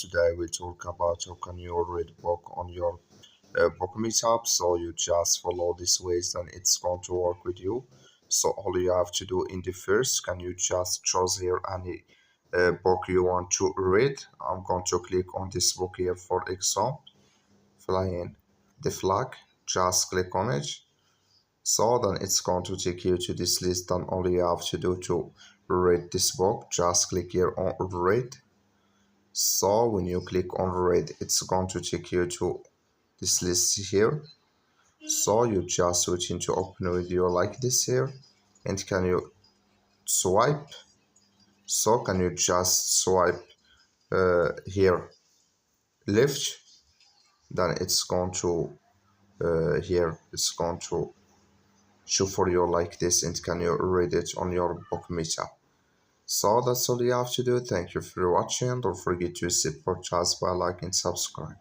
Today we talk about how can you read book on your BooKmate app. So you just follow these ways and it's going to work with you. So all you have to do in the first, can you just choose here any book you want to read. I'm going to click on this book here, for example, Flying the Flag. Just click on it. So then it's going to take you to this list, and all you have to do to read this book, just click here on read. So when you click on read, it's going to take you to this list here. So you just switch into open video like this here, and can you swipe? So can you just swipe here left? Then it's going to here it's going to show for you like this, and can you read it on your BooKmate app. So that's all you have to do. Thank you for watching. Don't forget to support us by liking and subscribe.